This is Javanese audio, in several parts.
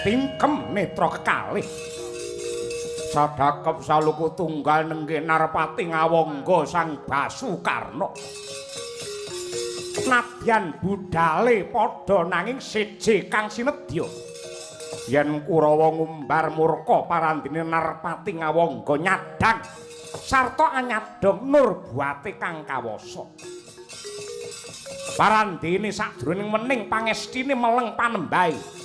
tingkem netra kekalih sadakep saluku tunggal nenggih Narpati Ngawangga Sang Basukarna nadyan budale padha nanging siji kang sinedya yen Kurawa ngumbar murka parandene Narpati Ngawangga nyadang sarta anyadong nur buate kang kawasa parandene sadurunge mening pangestine meleng panembahe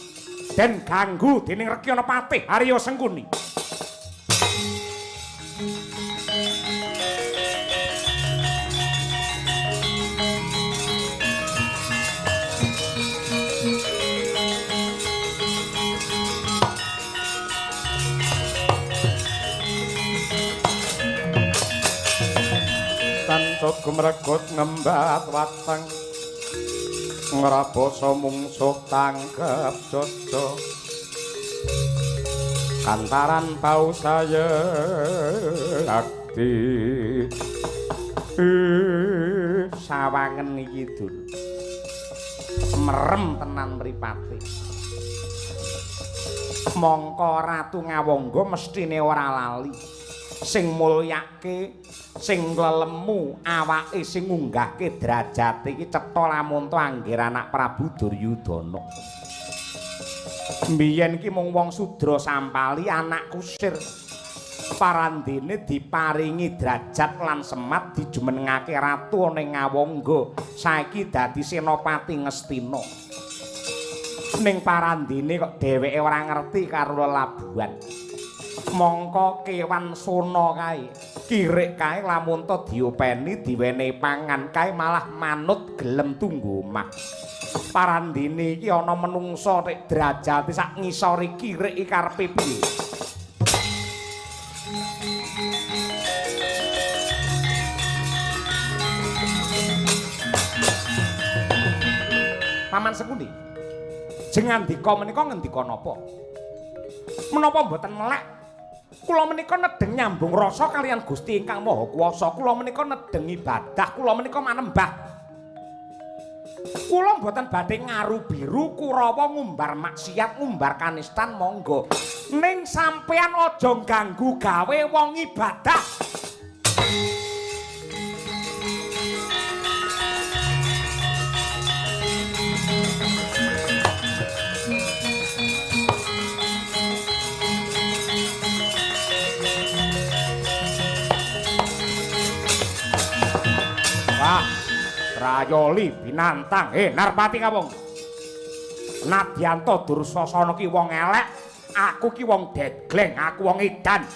den ganggu dening Rekyana Patih Arya Sengkuni tantuk gumregut ngembat wateng ngrabosa mungsuh tangkep jojo kantaran bau saya akti sawangen iki dul merem tenan mripate mongko Ratu Ngawangga mestine ora lali sing mulyake sing lelemu awake sing ngunggahke derajat iki cetha lamun to anggir anak Prabu Duryudana mbiyen iki mung wong sudra sampali anak kusir parandene diparingi derajat lan semat dijumenengake ratu ning Ngawangga saiki dadi senopati Ngastina ning parandene kok dheweke ora ngerti karo lelabuhan mongko kewan sona kae kirik kae lamun to diopeni diwenehi pangan kae malah manut gelem tunggu omah parandene iki ana menungsa nek derajate sak ngisori kirik iki karepe piye Paman Sengkuni jeng ngandika menika ngendika napa menapa mboten melek kula menika nedeng nyambung rasa kalian Gusti ingkang Maha Kuwasa kula menika nedeng ibadah kula menika manembah kula mboten badhe ngaru-biru Kurawa ngumbar maksiat ngumbar kanistan monggo ning sampean aja ganggu gawe wong ibadah Rayoli binantang Narpati Ngawangga Nadyanto Dursasana ki wong elek aku ki wong degleng aku wong edan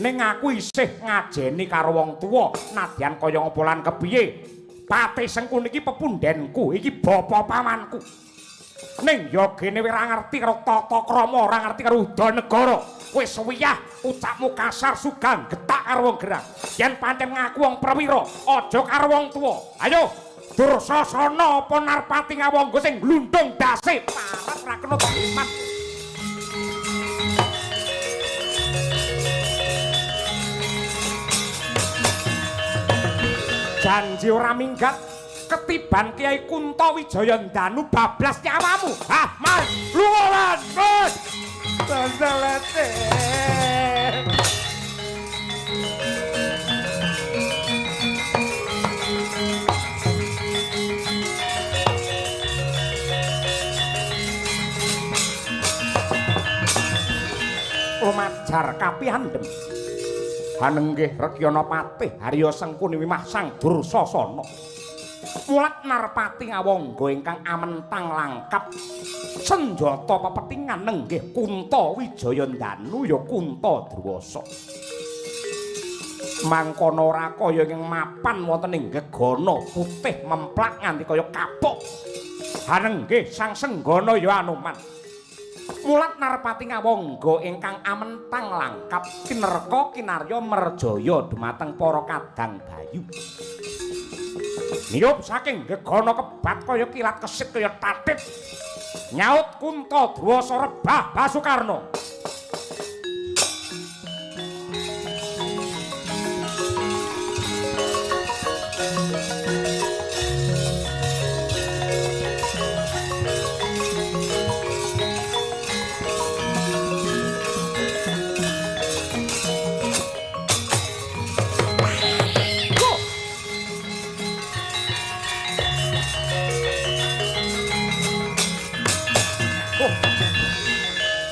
ning aku isih ngajeni karo wong tuwa nadyan kaya ngapa lan kepiye Patih Sengkuni iki pepundhenku iki bapa pamanku ning yogene ora ngerti karo tata krama ora ngerti karo udanegara wis suwiyah ucapmu kasar sugan getak karo wong gerang yen pancen ngaku wong prawira aja karo wong tuwa ayo Dursasana apa Narpati Ngawangga sing glundung dase parat ra kena iman janji ora minggat ketiban Kiai Kuntawijaya Danu bablas nyawamu ah mas lunga wis sandelete lumajar kapihandhem hanenggih Rekyana Patih Arya Sengkuni Wimah Sang Dursasana mulat Narpati Ngawangga ingkang amentang langkap senjata pepetingan nenggih Kuntawijaya Danu ya Kuntadrawasa mangkono ora kaya ing mapan wonten ing gegana putih memplak nganti kaya kapuk hanenggih Sang Senggana ya Anoman mulat Narpati Ngawangga ingkang amentang langkap kinerka kinarya merjaya dumateng para kadang bayu niyup saking gegana kebat kaya kilat kesit kaya tatit nyaut Kuntadrawasa rebah Basukarna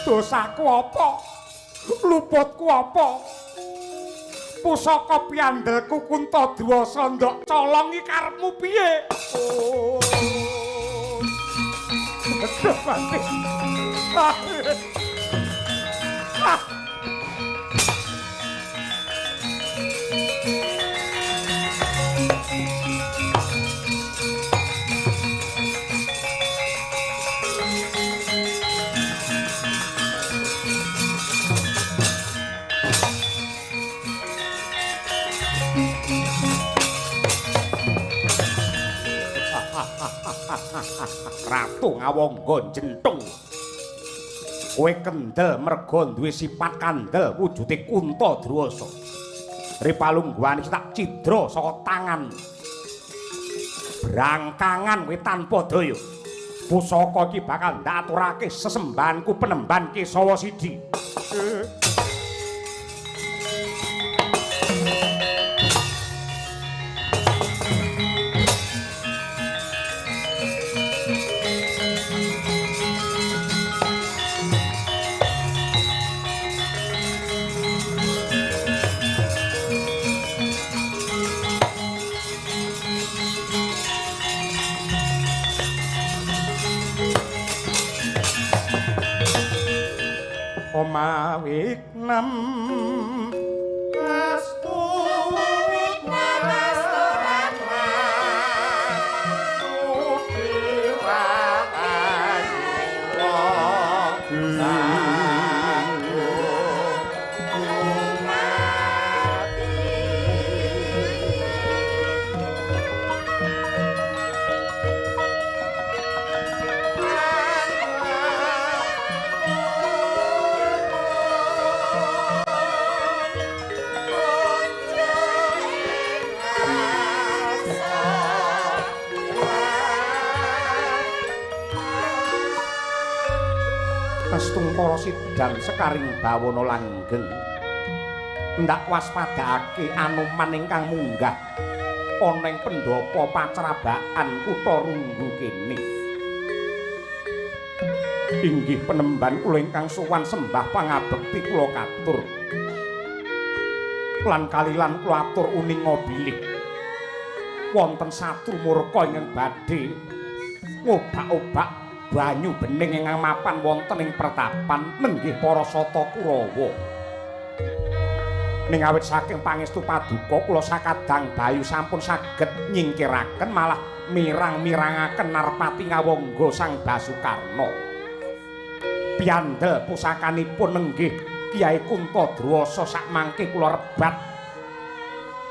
Dosaku apa? Luputku apa? Pusaka piandelku Kuntadwasa ndok colong iki karepmu piye? Oh. Aduh, mati. Ratu Ngawangga jenthung. Kowe kendel merga duwe sifat kandel wujude Kuntadwasa. Ripalungguhan iki tak cidra saka tangan. Brangkangan kowe tanpa daya. Pusaka iki bakal ndak aturake sesembahanku Penemban Kesawa Sidi. Omawiknem astu wiknem astu rama udiwa ayo sanggo umati Astungkara sidang sekaring bawana langgeng ndak waspadakake Anoman ingkang munggah ana ing pendhapa pacrabaan kutha Runggu kene. Inggih Penemban kula ingkang sowan sembah pangabekti kula katur. Lan kalilan kula atur uninga bilih. Wonten satru murka ingkang badhe ngobak-obak banyu bening ingkang mapan wonten ing pertapan nenggih para Sata Kurawa. Ning awit saking pangestu paduka kula sakadang bayu sampun saged nyingkiraken malah mirang-mirangaken Narpati Ngawangga Sang Basukarna. Piandel pusakanipun nenggih Kyai Kuntadwasa sakmangke kula rebat.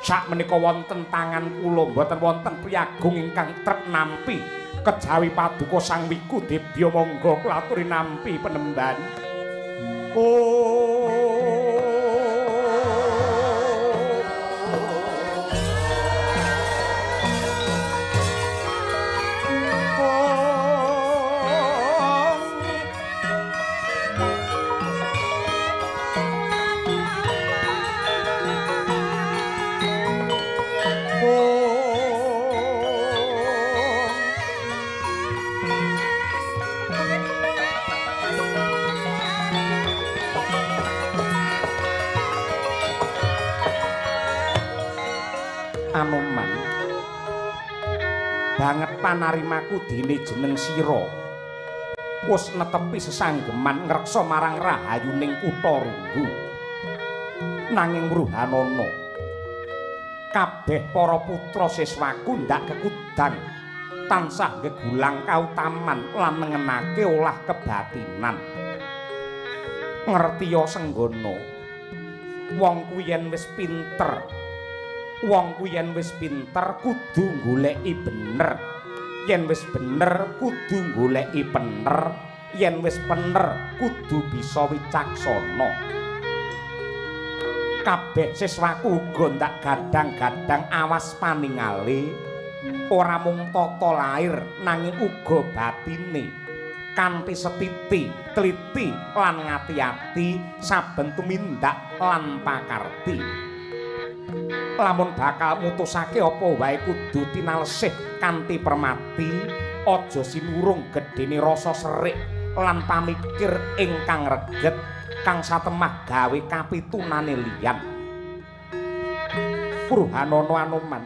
Sakmenika wonten tangan kula mboten wonten priyagung ingkang trep nampi kejawi paduka Sang Wiku Debya monggo kula aturi nampi Penemban. Anoman banget panarimaku dene jeneng sira wis netepi sesanggeman ngreksa marang rahayuning kutha Runggu. Nanging Wruhanana kabeh para putra siswaku ndak kekudang tansah gegulang kautaman lan nengenake olah kebatinan. Ngertiya senggana wong kuwi yen wis pinter kudu goleki bener. Yen wis bener kudu goleki pener. Yen wis pener kudu bisa wicaksana. Kabeh siswaku uga ndak gadang-gadang awas paningale. Ora mung tata lair nanging uga batine. Kanthi setiti, teliti lan ngati-ati saben tumindak lan pakarti. Lamun bakal mutusake apa wae kudu tinalsih kanthi permati, aja sinurung gedene rasa serik lan pamikir ingkang reget kang satemah gawe kapitunane liyan. Purhanana Anoman,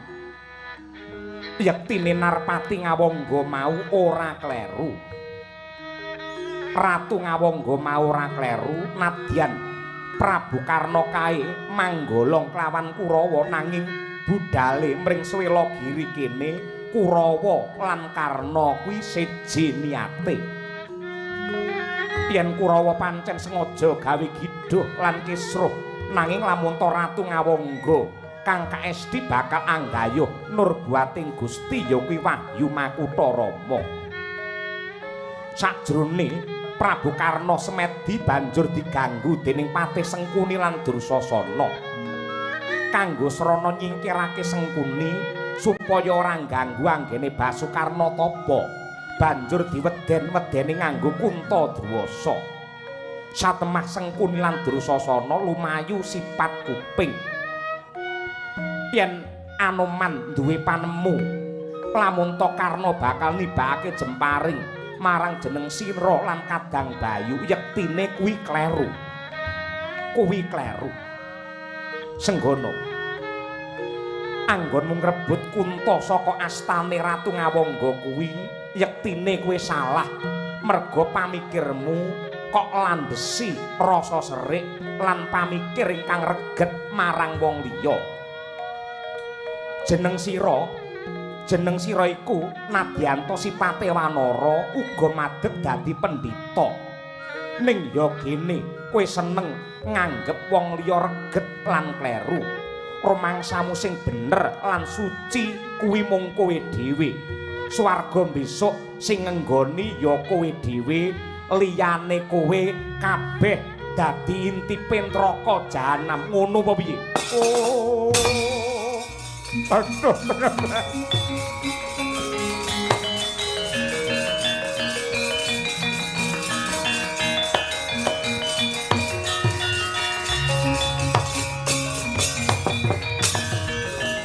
yektine Narpati Ngawangga mau ora kleru. Ratu Ngawangga mau ora kleru nadyan Prabu Karna kae manggolong klawan Kurawa nanging budale mring Swela Giri kene Kurawa lan Karna kuwi siji niate. Yen Kurawa pancen sengaja gawe gidhuh lan kisruh nanging lamun ta Ratu Ngawangga kang kaesti bakal anggayuh nurbuating Gusti ya kuwi Wahyu Makutha Rama. Sajrone Prabu Karna Semedi banjur diganggu dening Patih Sengkuni lan Dursasana. Kanggo srana nyingkirake Sengkuni supaya ora ngganggu anggene Basukarna Tapa, banjur diweden-wedeni nganggo Kuntadwasa. Satemah Sengkuni lan Dursasana lumayu sipat kuping. Yen Anoman duwe panemu, lamun ta Karna bakal nibakake jemparing marang jeneng sira lan Kadang Bayu, yektine kuwi kleru. Kuwi kleru. Senggana. Anggonmu ngrebut Kunta saka astane Ratu Ngawangga kuwi, yektine kowe salah. Merga pamikirmu kok landhesi rasa serik lan pamikir ingkang reget marang wong liya. Jeneng sira iku nadyanto sipate wanara uga madhep dadi pendhita. Ning ya gene kowe seneng nganggep wong liya reget lan kleru. Rumangsamu sing bener lan suci kuwi mung kowe dhewe. Swarga besok sing ngenggoni ya kowe dhewe, liyane kowe kabeh dadi intipe neraka jahanam. Ngono apa piye? Oh. Aduh, bener-bener.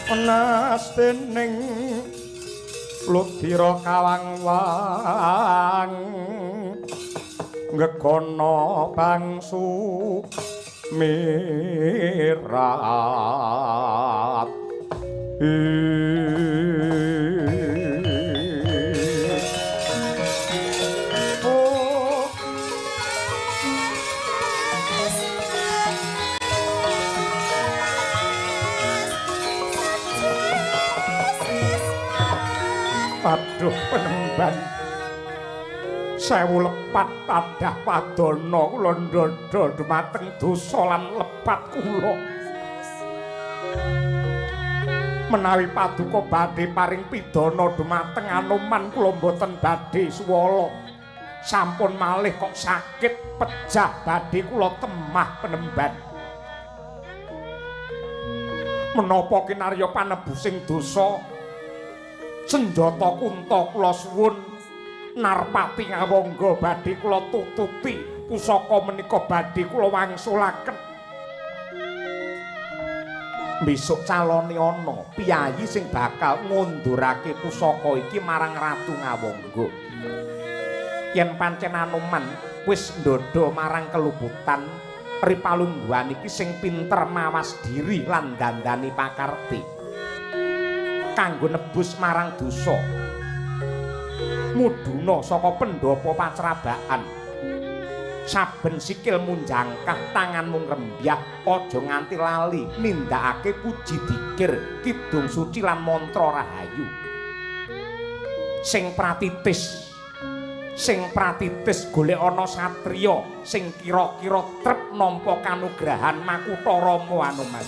Penas dening Ludira Kawangwang ngekono bangsu mirat. Aduh Penemban, sewu lepat tadah padana kula ndada dumateng dosa lan lepat kula. Menawi paduka badhe paring pidana dumateng Anoman kula mboten badhe suwala. Sampun malih kok sakit pejah badhe kula temah Penemban. Menapa kinarya panebusing dosa senjata Kunta kula suwun Narpati Ngawangga badhe kula tututi, pusaka menika badhe kula wangsulaken. Besok calone ana piyayi sing bakal ngundurake pusaka iki marang Ratu Ngawangga. Yen pancen Anoman wis ndodho marang keluputan, Ripalungguhan iki sing pinter mawas diri lan dandani pakarti kanggo nebus marang dosa. Muduna saka pendhapa pacrabaan. Saben sikilmu njangkah, tanganmu ngrembyah, aja nganti lali nindakake puji dikir, kidung suci lan mantra rahayu. Sing pratitis golek ana satriya sing kira-kira trep nampa kanugrahan Makutha Rama Anoman.